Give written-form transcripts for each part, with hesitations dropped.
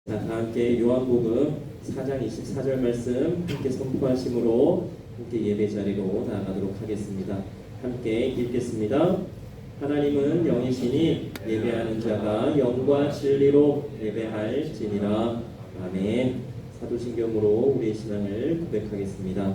자, 다 함께 요한복음 4장 24절 말씀 함께 선포하심으로 함께 예배 자리로 나아가도록 하겠습니다. 함께 읽겠습니다. 하나님은 영이시니 예배하는 자가 영과 진리로 예배할지니라. 아멘. 사도신경으로 우리의 신앙을 고백하겠습니다.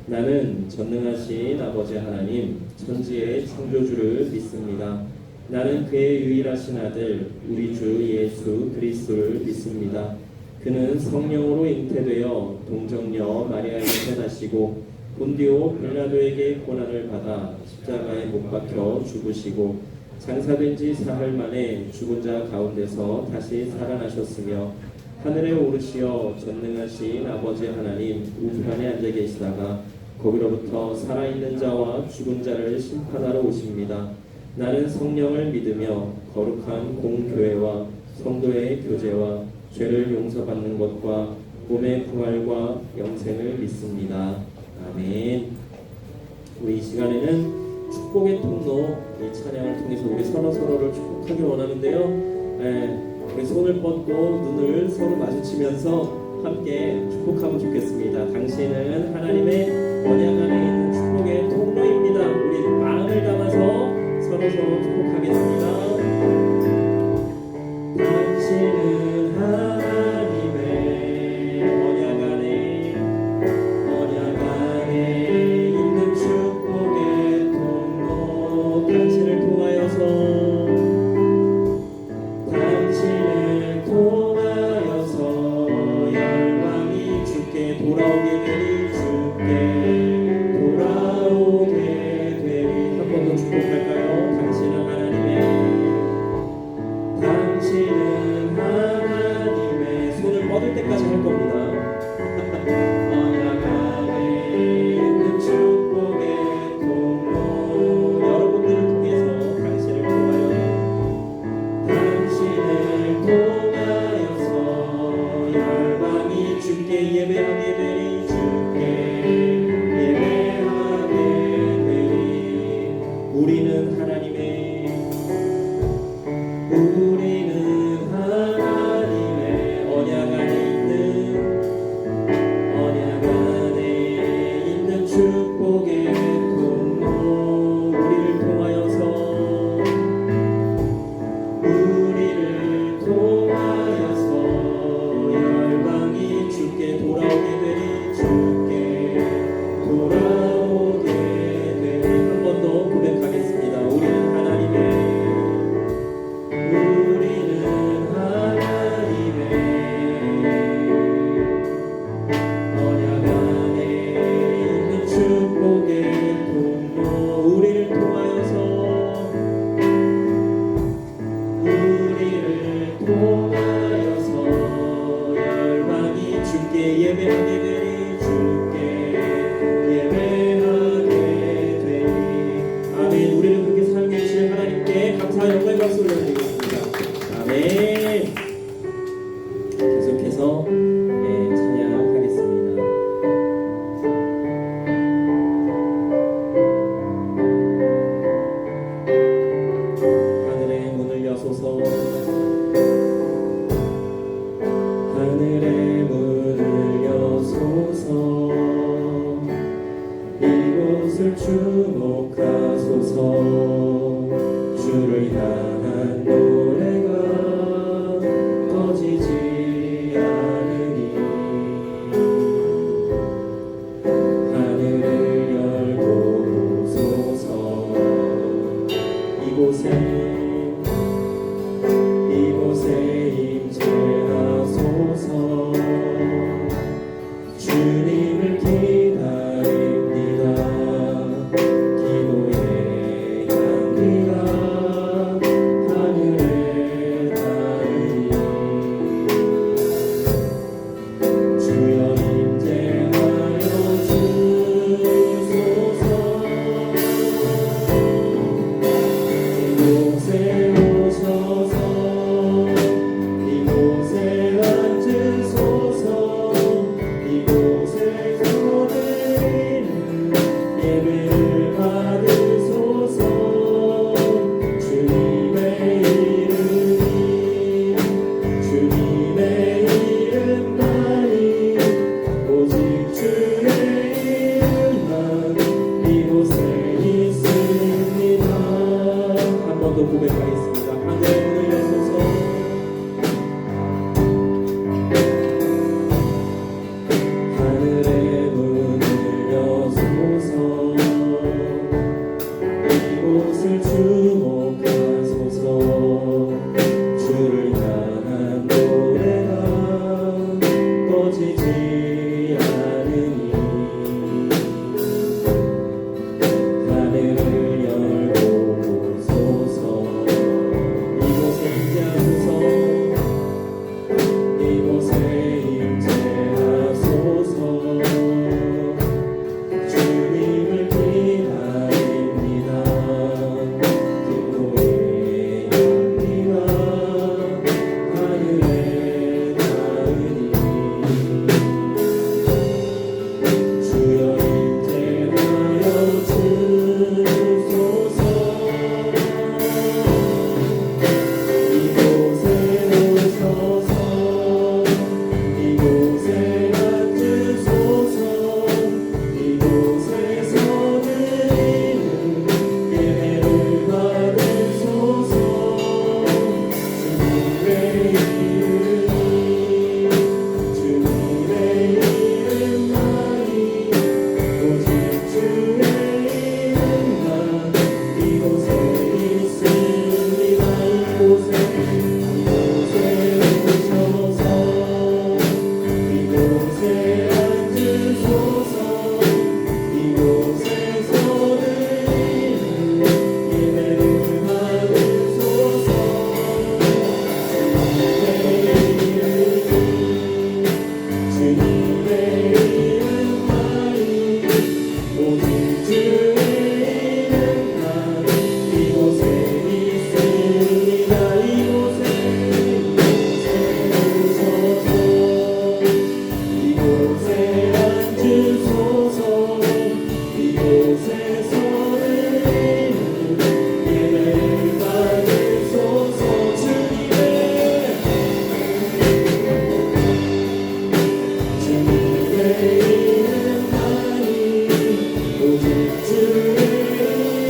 나는 전능하신 아버지 하나님, 천지의 창조주를 믿습니다. 나는 그의 유일하신 아들 우리 주 예수 그리스도를 믿습니다. 그는 성령으로 잉태되어 동정녀 마리아에게 태어나시고 본디오 빌라도에게 고난을 받아 십자가에 못 박혀 죽으시고 장사된 지 사흘 만에 죽은 자 가운데서 다시 살아나셨으며 하늘에 오르시어 전능하신 아버지 하나님 우편에 앉아 계시다가 거기로부터 살아있는 자와 죽은 자를 심판하러 오십니다. 나는 성령을 믿으며 거룩한 공교회와 성도의 교제와 죄를 용서받는 것과 몸의 부활과 영생을 믿습니다. 아멘. 우리 이 시간에는 축복의 통로 이 찬양을 통해서 우리 서로를 축복하기 원하는데요. 우리 손을 뻗고 눈을 서로 마주치면서 함께 축복하면 좋겠습니다. 당신은 하나님의 언약 안에 있는 축복의 통로입니다. 우리 마음을 담아서 서로 축복하겠습니다. 당신은 하나님의 언약 안에 있는 축복의 통로. 당신을 통하여서 열방이 주께 돌아오게 되리. 주께 돌아오게 되리. 한 번 더 축복할까요? 당신은 하나님의 손을 뻗을 때까지 할 겁니다. 언약 안에 있는 축복의 통로. 여러분들을 통해서 당신을 통하여서 열방이 주께 예배하게 되리. 주께 예배하게 되리. 우리는 하나님의 언약 안에 있는 축복의 통로. 우리를 통하여서 열방이 주께 돌아오게 되리. 주께 돌아오게 되리. 한 번 더 고백하겠습니다. 우리는 하나님의 언약 안에 있는 축복의 통로. 우리를 통하여서 열방이 주께 예배하게 되리. 주께 예배하게 되리. 아멘. 우리를 그렇게 사용해 주실 하나님께 감사와 영광의 박수 올려드리겠습니다. 아멘. 계속해서 찬양하겠습니다. 하늘의 문을 여소서. 하늘의 문을 여소서. 이곳을 주목하소서. 주를 향한 노래가 꺼지지 않으니 하늘을 열고 보소서. 이곳에 임재하소서. 주님을 기다립니다. 주를 향한 노래가 꺼지지 않으니 하늘을 열고 보소서. 이곳에 임재하소서. 이곳에 임재하소서. 주님을 기다립니다. 기도의 향기가 하늘에 닿으니 주여 임재하여 주소서. 이곳에 오셔서 이곳에 앉으소서. 이곳에서 드리는 예배를 받으소서. 주님의 이름만이 오직 주의 이름만 이곳에 있습니다. 이곳에 오셔서 이곳에 앉으소서. 이곳에서 드리는 예배를 받으소서. 주님의 이름만이 오직 주의 이름만 이곳에 있습니다. 이곳에 오셔서 이곳에 앉으소서. 이곳에서 드리는 예배를 받으소서. 주님의 이름만이 오직 주의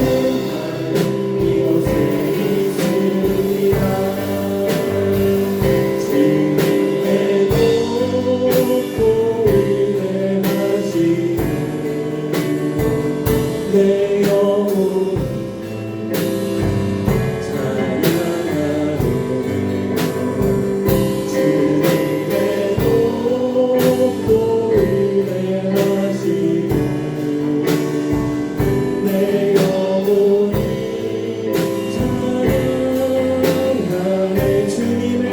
이름만 이곳에 있습니다. 주님의 높고 위대하시는 내 영혼 찬양하노. 주님의 높고 위대하시는 내 영혼이 찬양하네. 주님의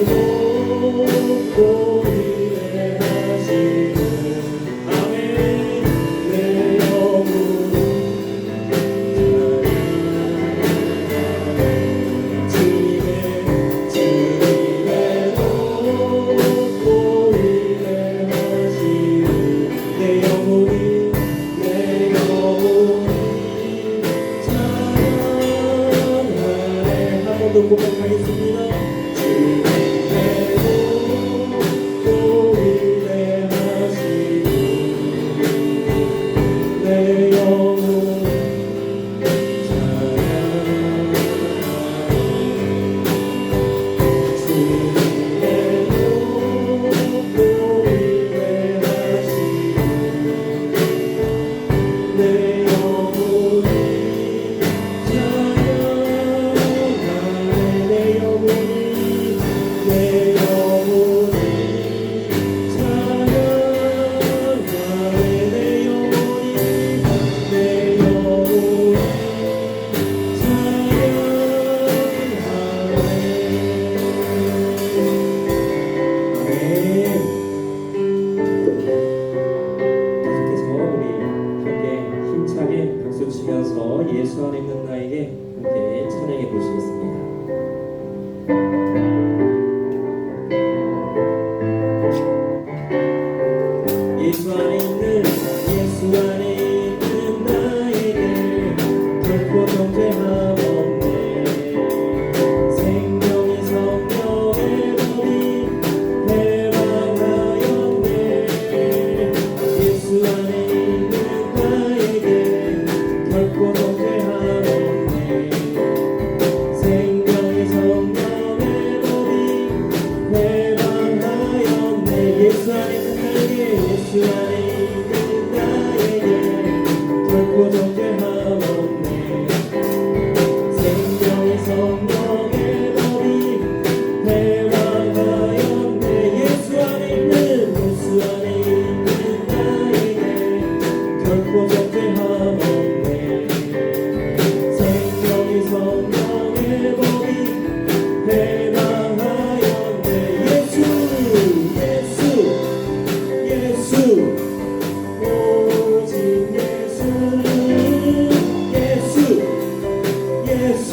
높고 위대하시는 아멘. 내 영혼이 주님의 높고 위대하시는 내 영혼이 찬양하네. 한 번 더 고백하겠습니다. 주님의 높고 위대하시는 내 영혼이 예수 안에 있는 나에게 함께 찬양해 보시겠습니다. 예수 안에 있는 나에게 결코 정죄함 없네. 생명이 성령의 법이 해방하였네. 예수 안에 있는 나에게 결코 정죄함 없네. 성령의 법이 해방하였네. 예수 예수 오직 예수 예수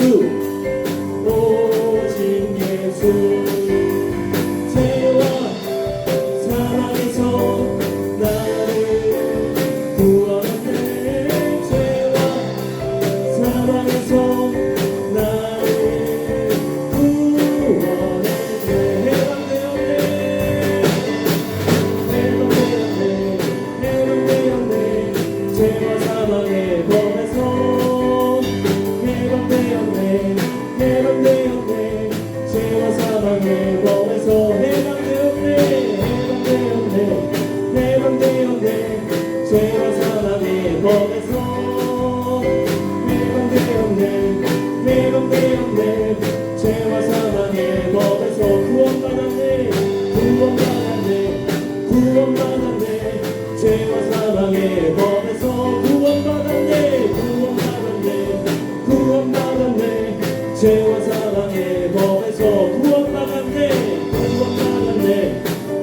오직 예수 죄와 사망에서 나를 구원하네. 죄와 사망에서 나를 구원하네. 해방되었네. 죄와 사망의 법에서 해방되었네. 죄와 사망의 법에서 해방되었네. 죄와 사망의 법에서 해방되었네. 죄와 사망의 법에서 구원받았네. 죄와 사망의 법에서 구원받았네. 죄와 사망의 법에서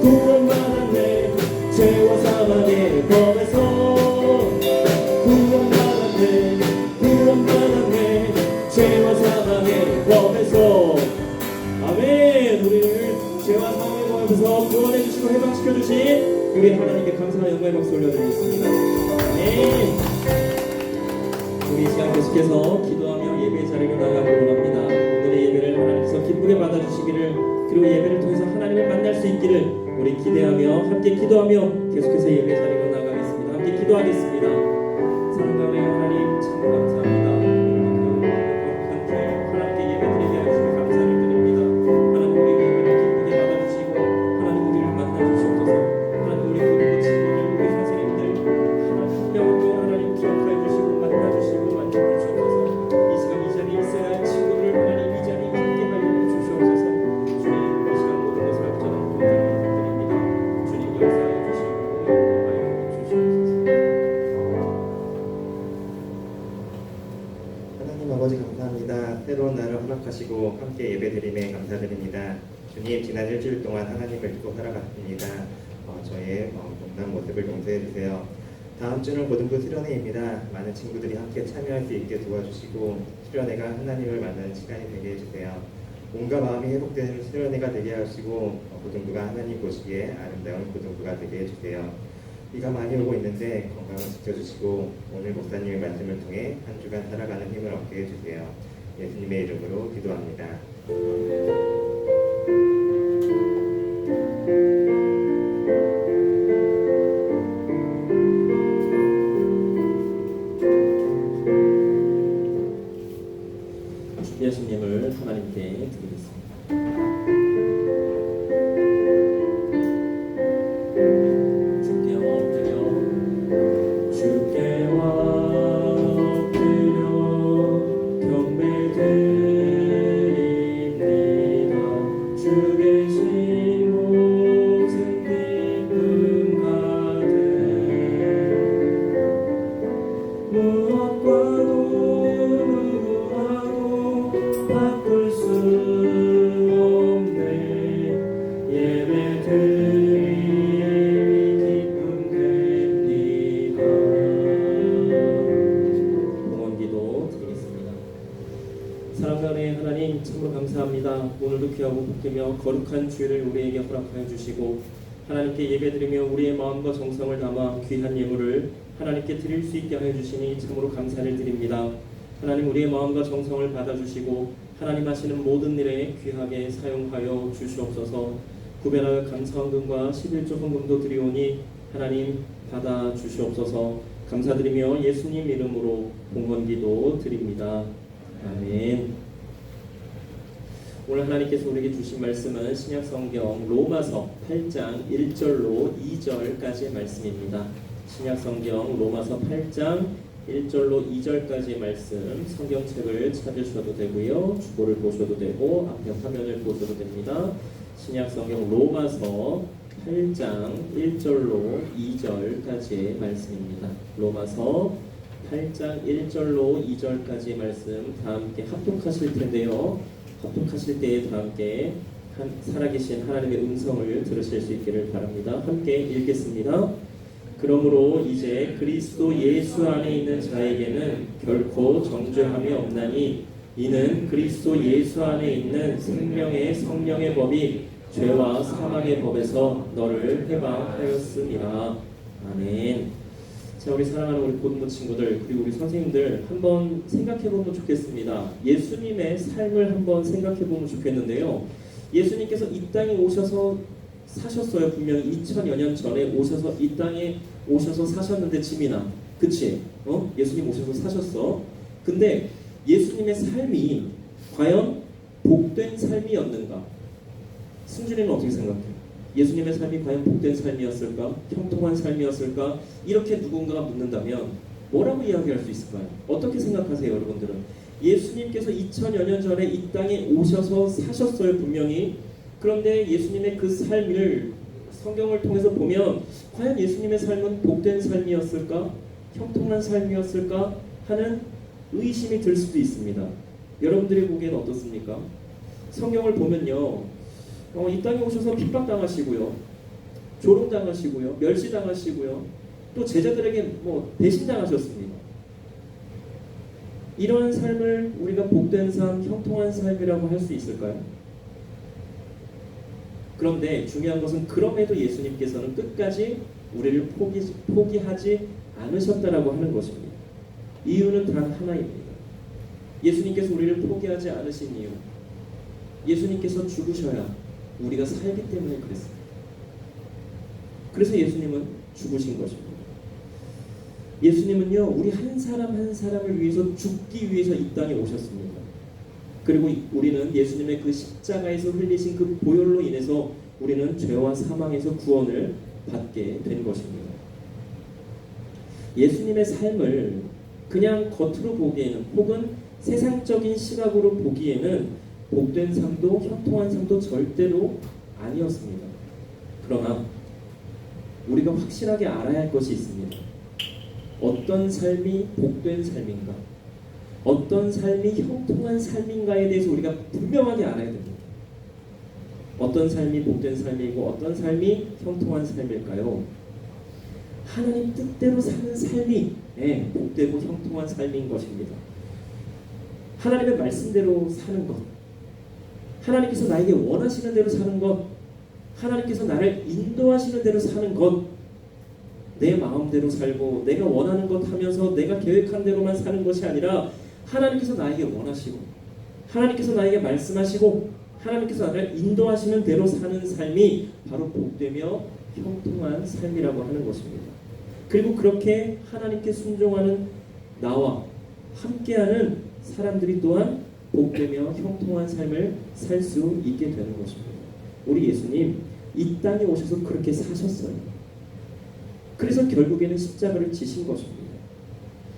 구원받았네. 죄와 사망의 법에서 구원받았네. 죄와 사망의 법에서. 아멘. 우리를 죄와 사망의 법에서 구원해 주시고 해방시켜 주신 우리 하나님께 감사와 영광의 박수 올려드리겠습니다. 아멘. 우리 이 시간 계속해서 기도하며 예배의 자리로 나가기를 원합니다. 오늘의 예배를 하나님께서 기쁘게 받아주시기를, 그리고 예배를 통해서 하나님을 만날 수 있기를 우리 기대하며 함께 기도하며 계속해서 예배 자리로 나가겠습니다. 함께 기도하겠습니다. 사랑하는 하나님 참 감사합니다. 하나님께 예배드리게 하시고 감사를 드립니다. 하나님 우리 예배를 기쁘게 받아주시고 하나님 우리를 만나주시옵소서. 하나님 우리 부모 친구들 우리 선생님들 하나님 한 명도 하나님 기억하여 주시고 만나주시고 만져주시옵소서. 이 시간 이 자리에 있어야 할 친구들을 하나님 이 자리에 있게 하여 주시옵소서. 주님 이 시간 모든 것을 합쳐놓은 감사를 부탁드립니다. 주님 역사하여 주시고 영광하여 주시옵소서. 하나님 아버지 감사합니다. 새로운 날을 허락하시고 함께 예배드림에 감사드립니다. 주님 지난 일주일 동안 하나님을 믿고 살아갔습니다. 저의 못난 모습을 용서해 주세요. 다음 주는 고등부 수련회입니다. 많은 친구들이 함께 참여할 수 있게 도와주시고 수련회가 하나님을 만나는 시간이 되게 해주세요. 몸과 마음이 회복되는 수련회가 되게 하시고 고등부가 하나님 보시기에 아름다운 고등부가 되게 해주세요. 비가 많이 오고 있는데 건강을 지켜주시고 오늘 목사님의 말씀을 통해 한 주간 살아가는 힘을 얻게 해주세요. 예수님의 이름으로 기도합니다. 예수님을 하나님께 드리겠습니다. 주께 엎드려 경배드립니다. 주 계신 곳은 기쁨 가득 무엇과도 누구와도 바꿀 수 없네. 예배드리에 기쁨 됩니다. 응원기도 드리겠습니다. 사랑하는 하나님 참으로 감사합니다. 오늘도 귀하고 복되며 거룩한 주일을 우리에게 허락하여 주시고 하나님께 예배드리며 우리의 마음과 정성을 담아 귀한 예물을 하나님께 드릴 수 있게 하여 주시니 참으로 감사를 드립니다. 하나님 우리의 마음과 정성을 받아주시고 하나님 하시는 모든 일에 귀하게 사용하여 주시옵소서. 구별하여 감사헌금과 11조 헌금도 드리오니 하나님 받아주시옵소서. 감사드리며 예수님 이름으로 봉헌기도 드립니다. 아멘. 오늘 하나님께서 우리에게 주신 말씀은 신약성경 로마서 8장 1절로 2절까지의 말씀입니다. 신약성경 로마서 8장 1절로 2절까지의 말씀, 성경책을 찾으셔도 되고요, 주보를 보셔도 되고 앞에 화면을 보셔도 됩니다. 신약성경 로마서 8장 1절로 2절까지의 말씀입니다. 로마서 8장 1절로 2절까지의 말씀 다 함께 합독하실 텐데요. 합독하실 때에 다 함께 살아계신 하나님의 음성을 들으실 수 있기를 바랍니다. 함께 읽겠습니다. 그러므로 이제 그리스도 예수 안에 있는 자에게는 결코 정죄함이 없나니 이는 그리스도 예수 안에 있는 생명의 성령의 법이 죄와 사망의 법에서 너를 해방하였음이라. 아멘. 자, 우리 사랑하는 우리 고등부 친구들 그리고 우리 선생님들 한번 생각해보면 좋겠습니다. 예수님의 삶을 한번 생각해보면 좋겠는데요. 예수님께서 이 땅에 오셔서 사셨어요. 분명히 2000여 년 전에 오셔서 이 땅에 오셔서 사셨는데 지민아, 그치? 예수님 오셔서 사셨어. 근데 예수님의 삶이 과연 복된 삶이었는가? 승준이는 어떻게 생각해? 예수님의 삶이 과연 복된 삶이었을까? 형통한 삶이었을까? 이렇게 누군가가 묻는다면 뭐라고 이야기할 수 있을까요? 어떻게 생각하세요, 여러분들은? 예수님께서 2000여 년 전에 이 땅에 오셔서 사셨어요, 분명히. 그런데 예수님의 그 삶을 성경을 통해서 보면 과연 예수님의 삶은 복된 삶이었을까? 형통한 삶이었을까? 하는 의심이 들 수도 있습니다. 여러분들이 보기엔 어떻습니까? 성경을 보면요, 이 땅에 오셔서 핍박당하시고요, 조롱당하시고요, 멸시당하시고요, 또 제자들에게 배신당하셨습니다. 이러한 삶을 우리가 복된 삶, 형통한 삶이라고 할 수 있을까요? 그런데 중요한 것은 그럼에도 예수님께서는 끝까지 우리를 포기하지 않으셨다라고 하는 것입니다. 이유는 단 하나입니다. 예수님께서 우리를 포기하지 않으신 이유, 예수님께서 죽으셔야 우리가 살기 때문에 그랬습니다. 그래서 예수님은 죽으신 것입니다. 예수님은요, 우리 한 사람 한 사람을 위해서 죽기 위해서 이 땅에 오셨습니다. 그리고 우리는 예수님의 그 십자가에서 흘리신 그 보혈로 인해서 우리는 죄와 사망에서 구원을 받게 된 것입니다. 예수님의 삶을 그냥 겉으로 보기에는 혹은 세상적인 시각으로 보기에는 복된 삶도 형통한 삶도 절대로 아니었습니다. 그러나 우리가 확실하게 알아야 할 것이 있습니다. 어떤 삶이 복된 삶인가? 어떤 삶이 형통한 삶인가에 대해서 우리가 분명하게 알아야 됩니다. 어떤 삶이 복된 삶이고 어떤 삶이 형통한 삶일까요? 하나님 뜻대로 사는 삶이 복되고 형통한 삶인 것입니다. 하나님의 말씀대로 사는 것, 하나님께서 나에게 원하시는 대로 사는 것, 하나님께서 나를 인도하시는 대로 사는 것, 내 마음대로 살고 내가 원하는 것 하면서 내가 계획한 대로만 사는 것이 아니라 하나님께서 나에게 원하시고 하나님께서 나에게 말씀하시고 하나님께서 나를 인도하시는 대로 사는 삶이 바로 복되며 형통한 삶이라고 하는 것입니다. 그리고 그렇게 하나님께 순종하는 나와 함께하는 사람들이 또한 복되며 형통한 삶을 살 수 있게 되는 것입니다. 우리 예수님 이 땅에 오셔서 그렇게 사셨어요. 그래서 결국에는 십자가를 지신 것입니다.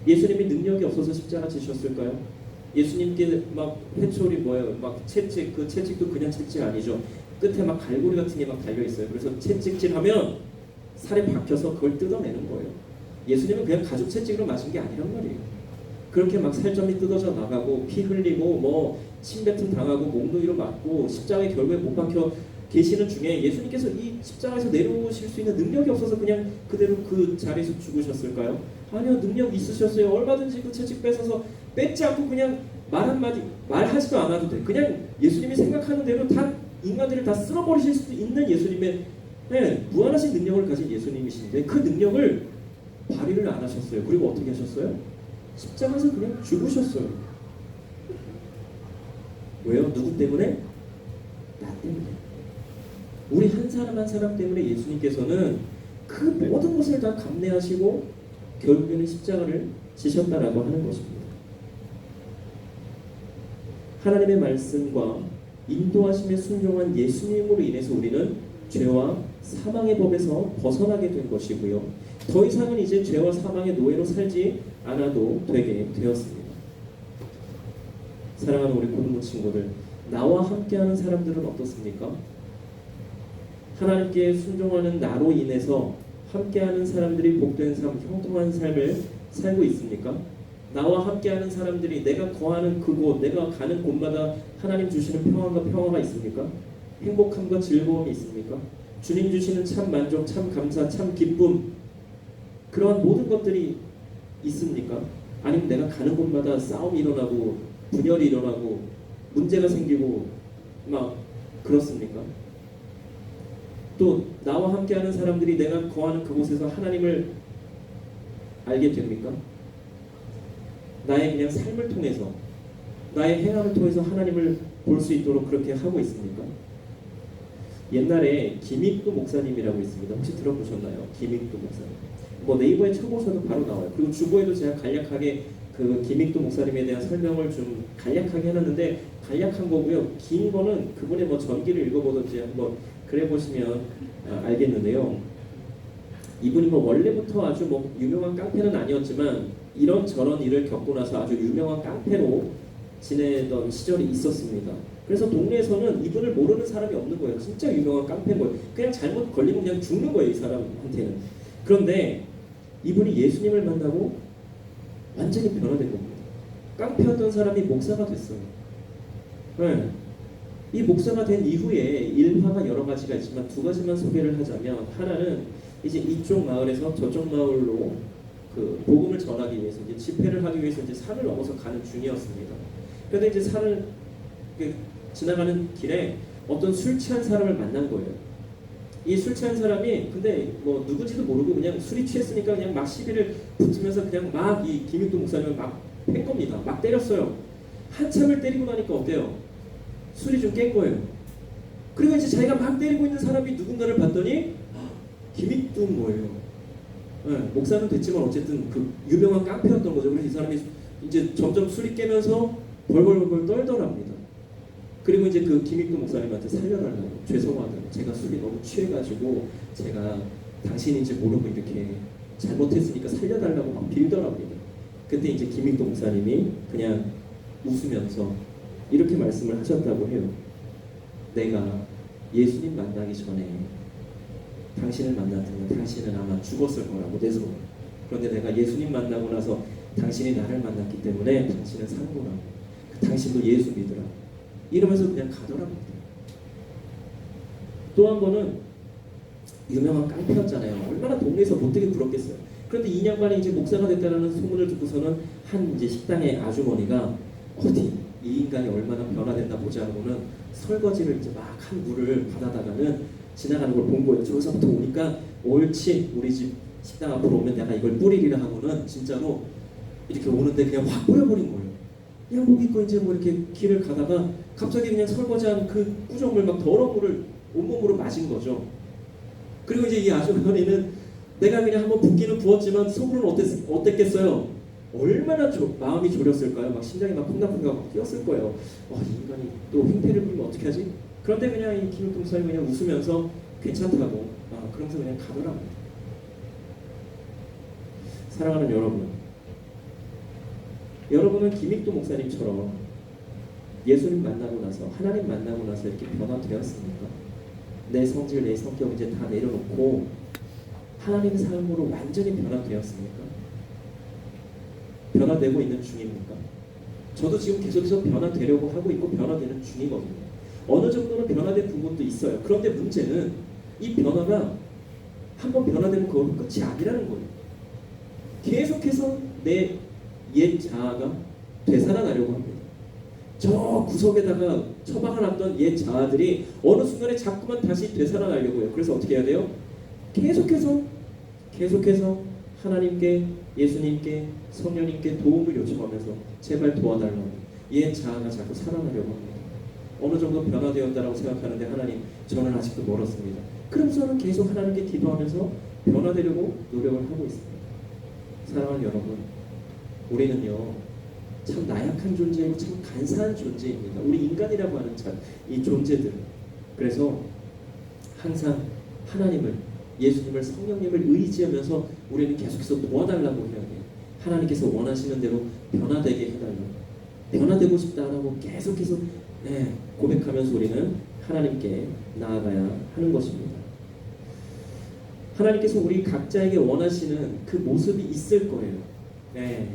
예수님이 능력이 없어서 십자가 지셨을까요? 예수님께 막 회초리 막 채찍, 그 채찍도 그냥 채찍 아니죠. 끝에 막 갈고리 같은 게 막 달려 있어요. 그래서 채찍질하면 살에 박혀서 그걸 뜯어내는 거예요. 예수님은 그냥 가죽 채찍으로 맞은 게 아니란 말이에요. 그렇게 막 살점이 뜯어져 나가고 피 흘리고 침뱉음 당하고 몽둥이로 맞고 십자가에 결국에 못 박혀 계시는 중에 예수님께서 이 십자가에서 내려오실 수 있는 능력이 없어서 그냥 그대로 그 자리에서 죽으셨을까요? 아니요, 능력 있으셨어요. 얼마든지 그 채찍 뺏어서 뺏지 않고 그냥 말 한마디 말하지도 않아도 돼. 그냥 예수님이 생각하는 대로 다 인간들을 다 쓸어버리실 수 있는 예수님의 무한하신 능력을 가진 예수님이신데 그 능력을 발휘를 안 하셨어요. 그리고 어떻게 하셨어요? 십자가에서 그냥 죽으셨어요. 왜요? 누구 때문에? 나 때문에. 우리 한 사람 한 사람 때문에 예수님께서는 그 모든 것을 다 감내하시고 결국에는 십자가를 지셨다라고 하는 것입니다. 하나님의 말씀과 인도하심에 순종한 예수님으로 인해서 우리는 죄와 사망의 법에서 벗어나게 된 것이고요. 더 이상은 이제 죄와 사망의 노예로 살지 않아도 되게 되었습니다. 사랑하는 우리 고등부 친구들, 나와 함께하는 사람들은 어떻습니까? 하나님께 순종하는 나로 인해서 함께하는 사람들이 복된 삶, 형통한 삶을 살고 있습니까? 나와 함께하는 사람들이 내가 거하는 그곳, 내가 가는 곳마다 하나님 주시는 평안과 평화가 있습니까? 행복함과 즐거움이 있습니까? 주님 주시는 참 만족, 참 감사, 참 기쁨, 그러한 모든 것들이 있습니까? 아니면 내가 가는 곳마다 싸움이 일어나고 분열이 일어나고 문제가 생기고 막 그렇습니까? 또 나와 함께하는 사람들이 내가 거하는 그곳에서 하나님을 알게 됩니까? 나의 그냥 삶을 통해서, 나의 행함을 통해서 하나님을 볼 수 있도록 그렇게 하고 있습니까? 옛날에 김익두 목사님이라고 있습니다. 혹시 들어보셨나요? 김익두 목사님. 뭐 네이버에 쳐보셔도 바로 나와요. 그리고 주보에도 제가 간략하게 그 김익두 목사님에 대한 설명을 좀 간략하게 해놨는데, 간략한 거고요. 긴 거는 그분의 뭐 전기를 읽어보든지 한번 그래 보시면 알겠는데요. 이분이 뭐 원래부터 아주 뭐 유명한 깡패는 아니었지만 이런저런 일을 겪고 나서 아주 유명한 깡패로 지내던 시절이 있었습니다. 그래서 동네에서는 이분을 모르는 사람이 없는 거예요. 진짜 유명한 깡패인 거예요. 그냥 잘못 걸리면 그냥 죽는 거예요, 이 사람한테는. 그런데 이분이 예수님을 만나고 완전히 변화된 겁니다. 깡패였던 사람이 목사가 됐어요. 네. 이 목사가 된 이후에 일화가 여러 가지가 있지만 두 가지만 소개를 하자면, 하나는 이제 이쪽 마을에서 저쪽 마을로 그 복음을 전하기 위해서 이제 집회를 하기 위해서 이제 산을 넘어서 가는 중이었습니다. 그런데 이제 산을 지나가는 길에 어떤 술 취한 사람을 만난 거예요. 이 술 취한 사람이 근데 뭐 누군지도 모르고 그냥 술이 취했으니까 그냥 막 시비를 붙으면서 그냥 막 이 김익두 목사님을 막 팬 겁니다. 막 때렸어요. 한참을 때리고 나니까 어때요? 술이 좀 깬 거예요. 그리고 이제 자기가 막 때리고 있는 사람이 누군가를 봤더니 김익두인 거예요. 네, 목사는 됐지만 어쨌든 그 유명한 깡패였던 거죠. 그래서 이 사람이 이제 점점 술이 깨면서 벌벌벌 떨더랍니다. 그리고 이제 그 김익두 목사님한테 살려달라고, 죄송하다고, 제가 술이 너무 취해가지고 제가 당신인지 모르고 이렇게 잘못했으니까 살려달라고 막 빌더랍니다. 그때 이제 김익두 목사님이 그냥 웃으면서 이렇게 말씀을 하셨다고 해요. 내가 예수님 만나기 전에 당신을 만났다면 당신은 아마 죽었을 거라고, 내 손으로. 그런데 내가 예수님 만나고 나서 당신이 나를 만났기 때문에 당신은 산 거라고. 당신도 예수 믿으라. 이러면서 그냥 가더랍니다. 또 한 번은 유명한 깡패였잖아요. 얼마나 동네에서 못되게 부럽겠어요. 그런데 이 양반이 이제 목사가 됐다는 소문을 듣고서는 한 이제 식당의 아주머니가 어디 이 인간이 얼마나 변화됐나 보자 하고는 설거지를 이제 막 한 물을 받아다가는 지나가는 걸 본 거예요. 저기서부터 오니까 옳지, 우리 집 식당 앞으로 오면 내가 이걸 뿌리리라 하고는 진짜로 이렇게 오는데 그냥 확 뿌려버린 거예요. 그냥 목 입고 이제 뭐 이렇게 길을 가다가 갑자기 그냥 설거지한 그 꾸정물 막 더러운 물을 온몸으로 맞은 거죠. 그리고 이제 이 아주머니는 내가 그냥 한번 붓기는 부었지만 속으로는 어땠겠어요? 얼마나 마음이 졸였을까요? 막 심장이 막 콩닥콩닥 막 뛰었을 거예요. 이 인간이 또 횡패를 부리면 어떻게 하지? 그런데 그냥 이 김익두 목사님이 그냥 웃으면서 괜찮다고 그러면서 그냥 가더랍니다. 사랑하는 여러분, 여러분은 김익두 목사님처럼 예수님 만나고 나서, 하나님 만나고 나서 이렇게 변화되었습니까? 내 성질, 내 성격 이제 다 내려놓고 하나님의 삶으로 완전히 변화되었습니까? 변화되고 있는 중입니까? 저도 지금 계속해서 변화되려고 하고 있고 변화되는 중이거든요. 어느 정도는 변화된 부분도 있어요. 그런데 문제는 이 변화가 한번 변화되면 그걸로 끝이 아니라는 거예요. 계속해서 내 옛 자아가 되살아나려고 합니다. 저 구석에다가 처박아놨던 옛 자아들이 어느 순간에 자꾸만 다시 되살아나려고 해요. 그래서 어떻게 해야 돼요? 계속해서 하나님께, 예수님께, 성령님께 도움을 요청하면서 제발 도와달라고, 옛 자아가 자꾸 살아나려고 합니다. 어느 정도 변화되었다라고 생각하는데 하나님, 저는 아직도 멀었습니다. 그래서 저는 계속 하나님께 기도하면서 변화되려고 노력을 하고 있습니다. 사랑하는 여러분, 우리는요 참 나약한 존재이고 참 간사한 존재입니다. 우리 인간이라고 하는 이 존재들. 그래서 항상 하나님을, 예수님을, 성령님을 의지하면서 우리는 계속해서 도와달라고 해야 돼요. 하나님께서 원하시는 대로 변화되게 해달라고, 변화되고 싶다라고 계속해서 고백하면서 우리는 하나님께 나아가야 하는 것입니다. 하나님께서 우리 각자에게 원하시는 그 모습이 있을 거예요. 네.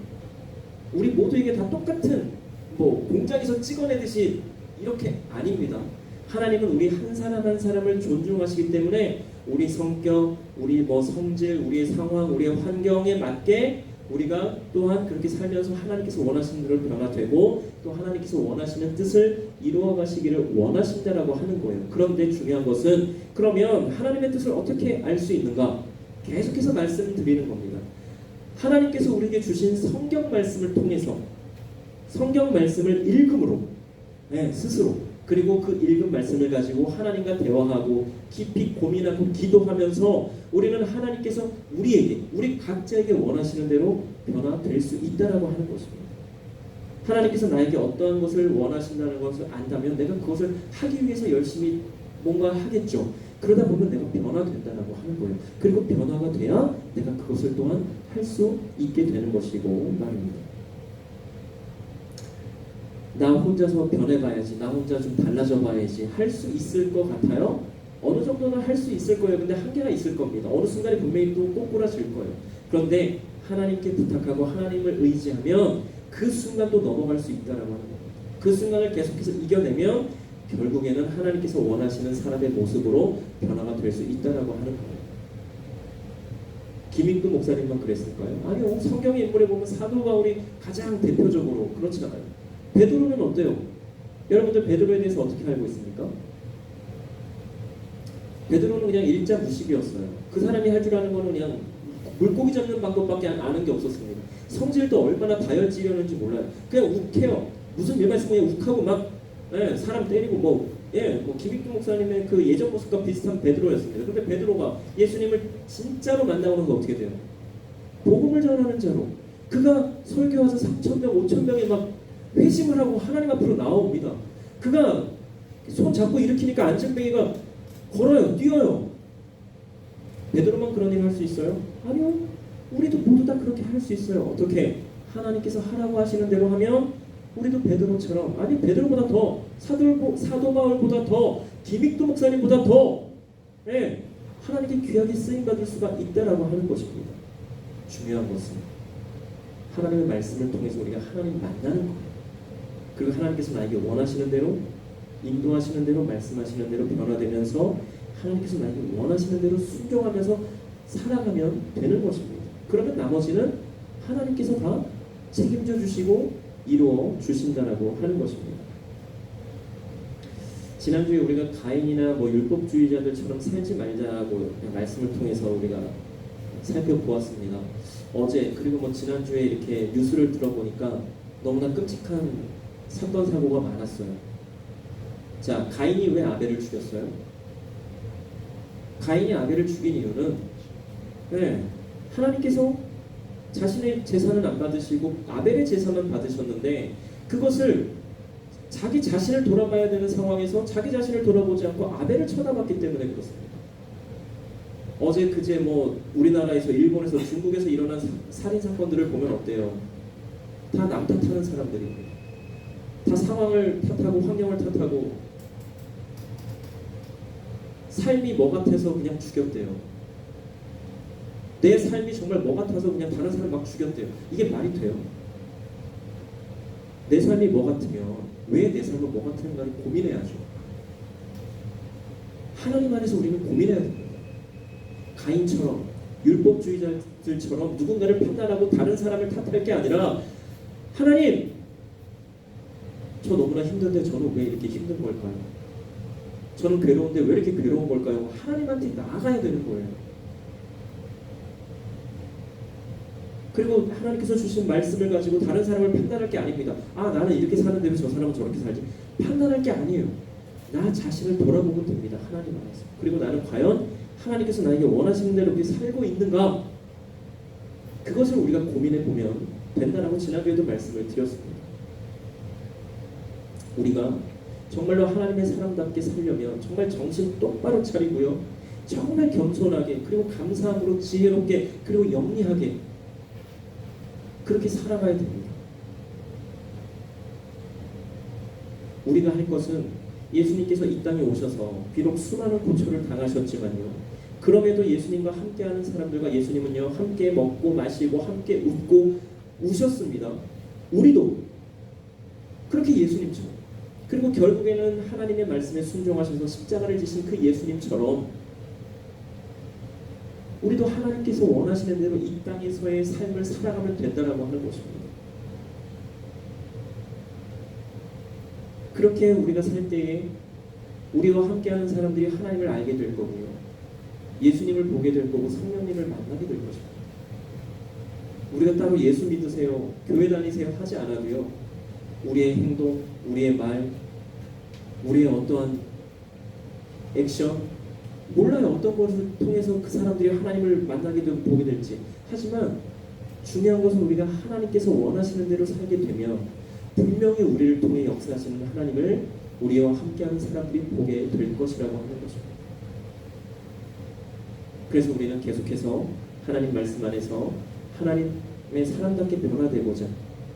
우리 모두에게 다 똑같은 뭐 공장에서 찍어내듯이 이렇게 아닙니다. 하나님은 우리 한 사람 한 사람을 존중하시기 때문에 우리 성격, 우리 뭐 성질, 우리의 상황, 우리의 환경에 맞게 우리가 또한 그렇게 살면서 하나님께서 원하시는 대로 변화되고 또 하나님께서 원하시는 뜻을 이루어 가시기를 원하신다라고 하는 거예요. 그런데 중요한 것은 그러면 하나님의 뜻을 어떻게 알 수 있는가? 계속해서 말씀드리는 겁니다. 하나님께서 우리에게 주신 성경 말씀을 통해서 성경 말씀을 읽음으로 스스로 그리고 그 읽은 말씀을 가지고 하나님과 대화하고 깊이 고민하고 기도하면서 우리는 하나님께서 우리에게 우리 각자에게 원하시는 대로 변화될 수 있다라고 하는 것입니다. 하나님께서 나에게 어떠한 것을 원하신다는 것을 안다면 내가 그것을 하기 위해서 열심히 뭔가 하겠죠. 그러다 보면 내가 변화된다라고 하는 거예요. 그리고 변화가 돼야 내가 그것을 또한 할 수 있게 되는 것이고 말입니다. 나 혼자서 변해봐야지, 나 혼자 좀 달라져 봐야지 할 수 있을 것 같아요? 어느 정도는 할 수 있을 거예요. 근데 한계가 있을 겁니다. 어느 순간에 분명히 또 꼬꾸라질 거예요. 그런데 하나님께 부탁하고 하나님을 의지하면 그 순간 또 넘어갈 수 있다라고 하는 겁니다. 그 순간을 계속해서 이겨내면 결국에는 하나님께서 원하시는 사람의 모습으로 변화가 될 수 있다라고 하는 거예요. 김익두 목사님만 그랬을까요? 아니요. 성경의 인물에 보면 사도 바울이 가장 대표적으로 그렇지 않아요. 베드로는 어때요? 여러분들 베드로에 대해서 어떻게 알고 있습니까? 베드로는 그냥 일자 무식이었어요. 그 사람이 할 줄 아는 거는 그냥 물고기 잡는 방법밖에 아는 게 없었습니다. 성질도 얼마나 다혈질이었는지 몰라요. 그냥 욱해요. 무슨 일 말씀에 욱하고 막 사람 때리고 뭐 김익두 목사님의 그 예전 모습과 비슷한 베드로였습니다. 근데 베드로가 예수님을 진짜로 만나고 나서 어떻게 돼요? 복음을 전하는 자로 그가 설교와서 3,000명, 5,000명이 막 회심을 하고 하나님 앞으로 나옵니다. 그가 손 잡고 일으키니까 안전뱅이가 걸어요, 뛰어요. 베드로만 그런 일을 할 수 있어요? 아니요. 우리도 모두 다 그렇게 할 수 있어요. 어떻게? 하나님께서 하라고 하시는 대로 하면 우리도 베드로처럼 아니 베드로보다 더 사도 바울보다 더 김익두 목사님보다 더 하나님께 귀하게 쓰임 받을 수가 있다라고 하는 것입니다. 중요한 것은 하나님의 말씀을 통해서 우리가 하나님 만나는 거예요. 그리고 하나님께서 나에게 원하시는 대로 인도하시는 대로 말씀하시는 대로 변화되면서 하나님께서 나에게 원하시는 대로 순종하면서 살아가면 되는 것입니다. 그러면 나머지는 하나님께서 다 책임져 주시고 이루어 주신다라고 하는 것입니다. 지난주에 우리가 가인이나 뭐 율법주의자들처럼 살지 말자고 말씀을 통해서 우리가 살펴보았습니다. 어제 그리고 뭐 지난주에 이렇게 뉴스를 들어보니까 너무나 끔찍한 사건 사고가 많았어요. 자, 가인이 왜 아벨을 죽였어요? 가인이 아벨을 죽인 이유는 하나님께서 자신의 재산은 안 받으시고 아벨의 재산만 받으셨는데 그것을 자기 자신을 돌아봐야 되는 상황에서 자기 자신을 돌아보지 않고 아벨을 쳐다봤기 때문에 그렇습니다. 어제 그제 뭐 우리나라에서 일본에서 중국에서 일어난 살인 사건들을 보면 어때요? 다 남 탓하는 사람들입니다. 다 상황을 탓하고 환경을 탓하고 삶이 뭐 같아서 그냥 죽였대요. 내 삶이 정말 뭐 같아서 그냥 다른 사람 막 죽였대요. 이게 말이 돼요? 내 삶이 뭐 같으면 왜 내 삶은 뭐 같은가를 고민해야죠. 하나님 안에서 우리는 고민해야 됩니다. 가인처럼 율법주의자들처럼 누군가를 판단하고 다른 사람을 탓할 게 아니라 하나님, 저 너무나 힘든데 저는 왜 이렇게 힘든 걸까요? 저는 괴로운데 왜 이렇게 괴로운 걸까요? 하나님한테 나아가야 되는 거예요. 그리고 하나님께서 주신 말씀을 가지고 다른 사람을 판단할 게 아닙니다. 아, 나는 이렇게 사는데 왜 저 사람은 저렇게 살지? 판단할 게 아니에요. 나 자신을 돌아보면 됩니다. 하나님 안에서. 그리고 나는 과연 하나님께서 나에게 원하시는 대로 그렇게 살고 있는가? 그것을 우리가 고민해 보면 된다라고 지난주에도 말씀을 드렸습니다. 우리가 정말로 하나님의 사람답게 살려면 정말 정신 똑바로 차리고요. 정말 겸손하게 그리고 감사함으로 지혜롭게 그리고 영리하게 그렇게 살아가야 됩니다. 우리가 할 것은 예수님께서 이 땅에 오셔서 비록 수많은 고초를 당하셨지만요. 그럼에도 예수님과 함께하는 사람들과 예수님은요 함께 먹고 마시고 함께 웃고 우셨습니다. 우리도 그렇게 예수님처럼, 그리고 결국에는 하나님의 말씀에 순종하셔서 십자가를 지신 그 예수님처럼 우리도 하나님께서 원하시는 대로 이 땅에서의 삶을 살아가면 된다라고 하는 것입니다. 그렇게 우리가 살 때에 우리와 함께하는 사람들이 하나님을 알게 될 거고요, 예수님을 보게 될 거고, 성령님을 만나게 될 것입니다. 우리가 따로 예수 믿으세요, 교회 다니세요 하지 않아도요, 우리의 행동, 우리의 말, 우리의 어떠한 액션, 몰라요. 어떤 것을 통해서 그 사람들이 하나님을 만나게 되고 보게 될지. 하지만 중요한 것은 우리가 하나님께서 원하시는 대로 살게 되면 분명히 우리를 통해 역사하시는 하나님을 우리와 함께하는 사람들이 보게 될 것이라고 하는 것입니다. 그래서 우리는 계속해서 하나님 말씀 안에서 하나님의 사람답게 변화되고자,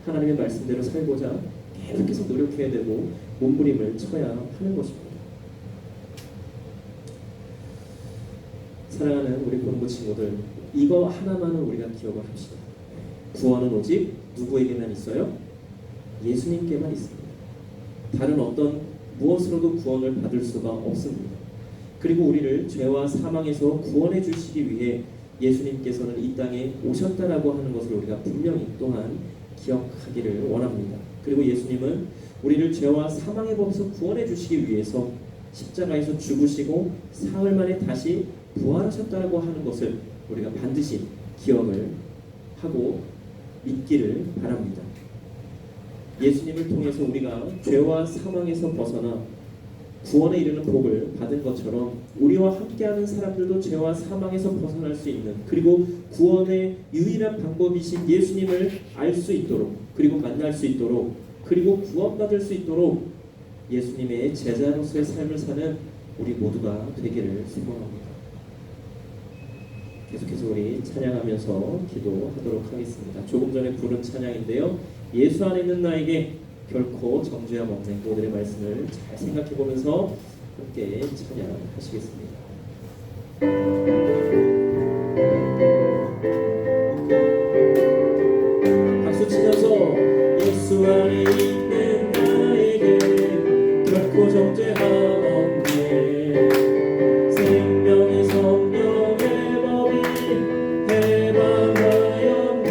하나님의 말씀대로 살고자 계속해서 노력해야 되고 몸부림을 쳐야 하는 것입니다. 사랑하는 우리 본부 친구들, 이거 하나만은 우리가 기억을 합시다. 구원은 오직 누구에게만 있어요? 예수님께만 있습니다. 다른 어떤 무엇으로도 구원을 받을 수가 없습니다. 그리고 우리를 죄와 사망에서 구원해 주시기 위해 예수님께서는 이 땅에 오셨다라고 하는 것을 우리가 분명히 또한 기억하기를 원합니다. 그리고 예수님은 우리를 죄와 사망의 법에서 구원해 주시기 위해서 십자가에서 죽으시고 사흘 만에 다시 부활하셨다고 하는 것을 우리가 반드시 기억을 하고 믿기를 바랍니다. 예수님을 통해서 우리가 죄와 사망에서 벗어나 구원에 이르는 복을 받은 것처럼 우리와 함께하는 사람들도 죄와 사망에서 벗어날 수 있는, 그리고 구원의 유일한 방법이신 예수님을 알 수 있도록, 그리고 만날 수 있도록, 그리고 구원받을 수 있도록 예수님의 제자로서의 삶을 사는 우리 모두가 되기를 소망합니다. 계속해서 우리 찬양하면서 기도하도록 하겠습니다. 조금 전에 부른 찬양인데요, 예수 안에 있는 나에게 결코 정죄함 없는, 오늘의 말씀을 잘 생각해 보면서 함께 찬양하시겠습니다. 박수 치면서 예수 안에 있는 나에게 결코 정죄함 없네, 생명의 성령의 법이 해방하였네.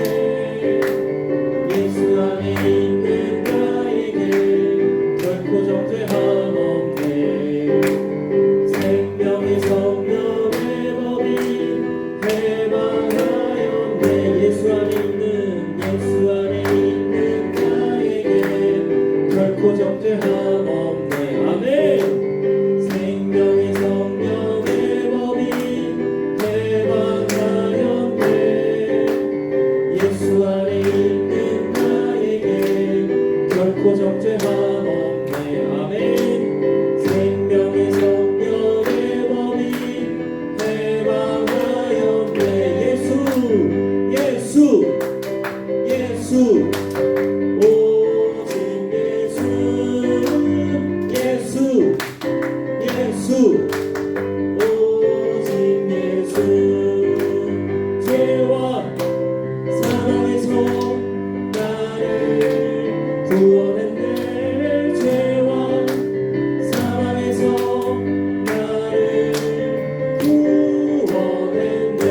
예수 안에 있는 나에게 결코 정죄함 없네, 생명의 성령의 법이 해방하였네. 예수 안에 있는 나에게 결코 정죄함 없네. 아멘. 생명의 성령의 법이 해방하였네. 예수 안에 있는 나에게 결코 정죄함 없네. 아멘. 생명의 성령의 법이 해방하였네. 예수 오직 예수 오직 예수, 죄와 사망에서 나를 구원했네. 죄와 사망에서 나를 구원했네.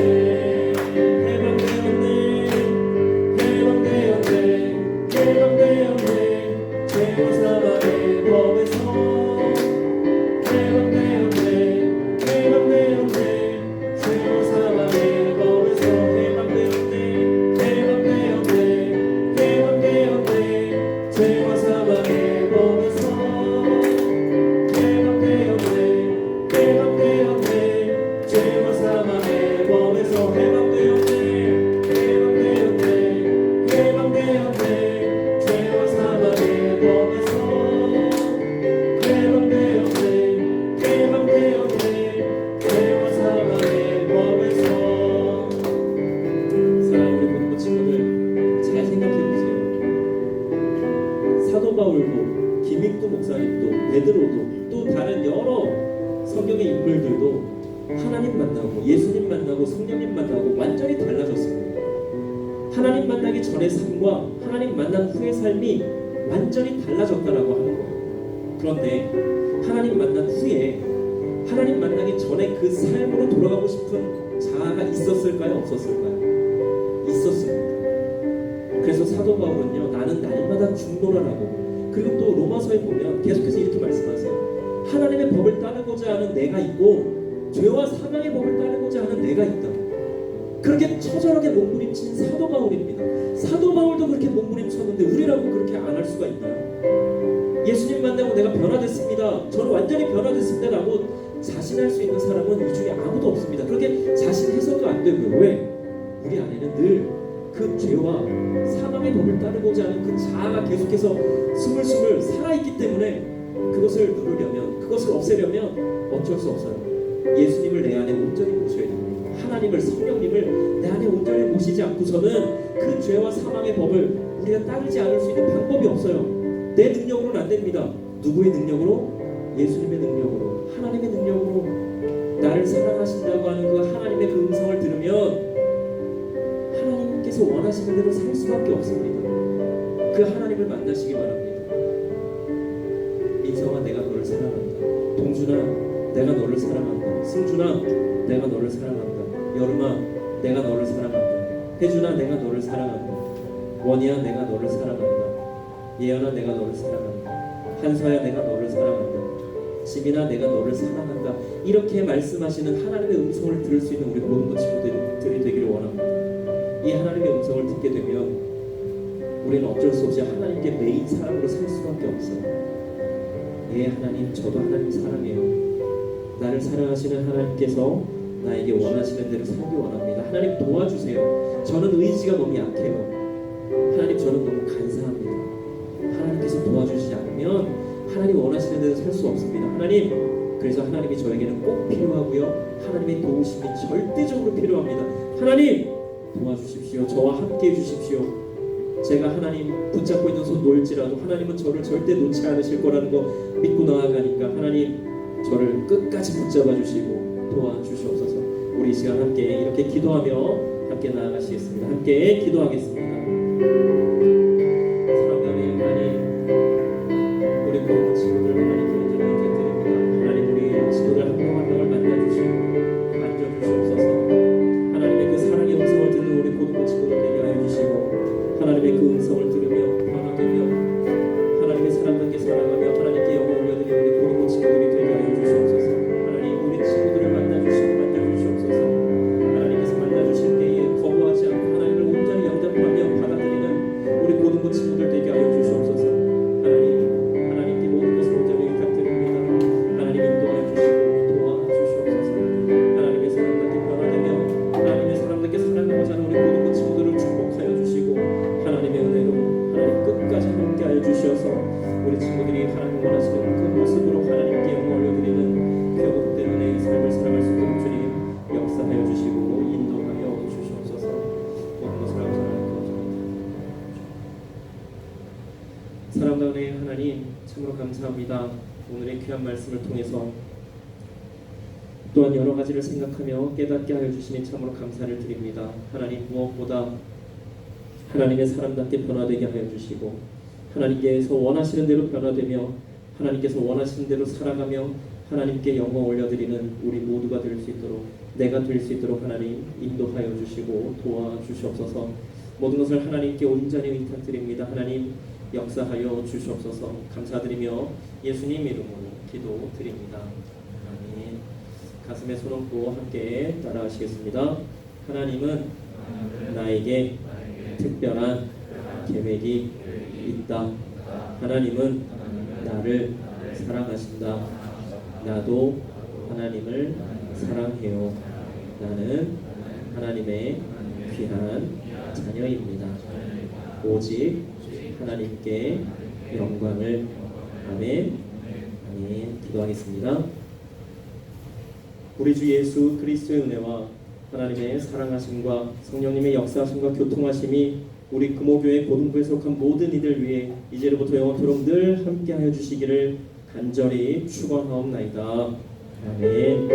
해방되었네. 죄와 사망의 법에서 해방되었네. 죄와 사망의 법에서 해방되었네. 죄와 사망의 법에서 해방되었네. 죄와 사망의 법에서 해방되었네. 죄와 사망의 법에서 죄와 사망의 법에서. 사랑하는 우리 본부 친구들, 잘 생각해 보세요. 사도 바울도, 김익도 목사님도, 베드로도, 또 다른 여러 성경의 인물들도 하나님 만나고 예수님 만나고 성령님 만나고 완전히 달라졌습니다. 하나님 만나기 전의 삶과 하나님 만난 후의 삶이 완전히 달라졌다라고 하는 거예요. 그런데 하나님 만난 후에 하나님 만나기 전에 그 삶으로 돌아가고 싶은 자아가 있었을까요? 없었을까요? 있었습니다. 그래서 사도 바울은요, 나는 날마다 죽노라라고, 그리고 또 로마서에 보면 계속해서 이렇게 말씀하세요. 하나님의 법을 따르고자 하는 내가 있고 죄와 사망의 법을 따르고자 하는 내가 있다. 그렇게 처절하게 몸부림친 사도 바울입니다. 사도 바울도 그렇게 몸부림쳤는데 우리라고 그렇게 안 할 수가 있나요? 예수님 만나고 내가 변화됐습니다, 저는 완전히 변화됐습니다 라고 자신할 수 있는 사람은 이 중에 아무도 없습니다. 그렇게 자신해서도 안 되고요. 왜? 우리 안에는 늘 그 죄와 사망의 법을 따르고자 하는 그 자아가 계속해서 스물스물 살아있기 때문에 그것을 누르려면, 그것을 없애려면 어쩔 수 없어요. 예수님을 내 안에 온전히 모셔야 됩니다. 하나님을, 성령님을 내 안에 온전히 모시지 않고서는 그 죄와 사망의 법을 우리가 따르지 않을 수 있는 방법이 없어요. 내 능력으로는 안 됩니다. 누구의 능력으로? 예수님의 능력으로, 하나님의 능력으로. 나를 사랑하신다고 하는 그 하나님의 그 음성을 들으면 하나님께서 원하시는 대로 살 수밖에 없습니다. 그 하나님을 만나시기 바랍니다. 민성아, 내가 너를 사랑한다. 동준아, 내가 너를 사랑한다. 승준아, 내가 너를 사랑한다. 여름아, 내가 너를 사랑한다. 혜준아, 내가 너를 사랑한다. 원희야, 내가 너를 사랑한다. 예연아, 내가 너를 사랑한다. 한서야, 내가 너를 사랑한다. 지민아, 내가 너를 사랑한다. 이렇게 말씀하시는 하나님의 음성을 들을 수 있는 우리 모든 친구들이 되기를 원합니다. 이 하나님의 음성을 듣게 되면 우리는 어쩔 수 없이 하나님께 매인 사람으로 살 수밖에 없어요. 예, 하나님, 저도 하나님 사랑해요. 나를 사랑하시는 하나님께서 나에게 원하시는 대로 살기 원합니다. 하나님 도와주세요. 저는 의지가 너무 약해요. 하나님, 저는 너무 간사합니다. 하나님께서 도와주시지 않으면 하나님 원하시는 대로 살 수 없습니다. 하나님, 그래서 하나님이 저에게는 꼭 필요하고요, 하나님의 도우심이 절대적으로 필요합니다. 하나님 도와주십시오. 저와 함께 해주십시오. 제가 하나님 붙잡고 있는 손 놓을지라도 하나님은 저를 절대 놓지 않으실 거라는 거 믿고 나아가니까 하나님 저를 끝까지 붙잡아 주시고 도와주시옵소서. 우리 이 시간 함께 이렇게 기도하며 함께 나아가시겠습니다. 함께 기도하겠습니다. 사랑하는 하나님, 우리 모든 친구들 하나님께 드립니다. 하나님, 우리 친구들 한 명 한 명을 만나주시고 만져주시옵소서. 하나님의 그 사랑의 음성을 듣는 우리 모든 친구들 되게 하여 주시고, 하나님의 그 음성을 들으며 변화되며 하나님의 사람들께 사랑하며 하나님께 영광 올려드리는 우리 모든 친구들이 되게 하여 주시옵소서. 하나님, 우리 친구들을 만나주시고 만져주시옵소서. 하나님께서 만나주실 때에 거부하지 않고 하나님을 온전히 영접하며 받아들이는 우리 모든 친구들 되게 하여 주시옵소서. 하나님, 하나님께 모든 것을 온전히 부탁드립니다. 하나님 인도하여 주시고 도와주시옵소서. 하나님의 사람들께 변화되며 하나님의 사람들께 사랑하고자 하는 우리 모든 친구들을 축복하여 주시고 하나님의 은혜로 하나님 끝까지 함께하여 주셔서 우리 친구들이 하나님 원하시는 그 모습으로 하나님께 영광 올려드리는 그 복된 은혜의 삶을 살아갈 수 있도록 주님 역사하여 주시고 인도하여 주시옵소서. 모든 것을 감사합니다. 사랑하는 하나님, 참으로 감사합니다. 오늘의 귀한 말씀을 통해서 또한 여러 가지를 생각하며 깨닫게 하여 주시니 참으로 감사를 드립니다. 하나님, 무엇보다 하나님의 사람답게 변화되게 하여 주시고 하나님께서 원하시는 대로 변화되며 하나님께서 원하시는 대로 살아가며 하나님께 영광 올려드리는 우리 모두가 될 수 있도록, 내가 될 수 있도록 하나님 인도하여 주시고 도와주시옵소서. 모든 것을 하나님께 온전히 의탁드립니다. 하나님 역사하여 주시옵소서. 감사드리며 예수님 이름으로 기도드립니다. 아멘. 가슴에 손 얹고 함께 따라하시겠습니다. 하나님은 나에게 특별한 계획이 있다. 하나님은 나를 사랑하신다. 나도 하나님을 사랑해요. 나는 하나님의 귀한 자녀입니다. 오직 하나님께 영광을. 아멘. 아멘. 기도하겠습니다. 우리 주 예수 그리스도의 은혜와 하나님의 사랑하심과 성령님의 역사하심과 교통하심이 우리 금호교회 고등부에 속한 모든 이들 위해 이제로부터 영원토록 늘 함께하여 주시기를 간절히 축원하옵나이다. 아멘.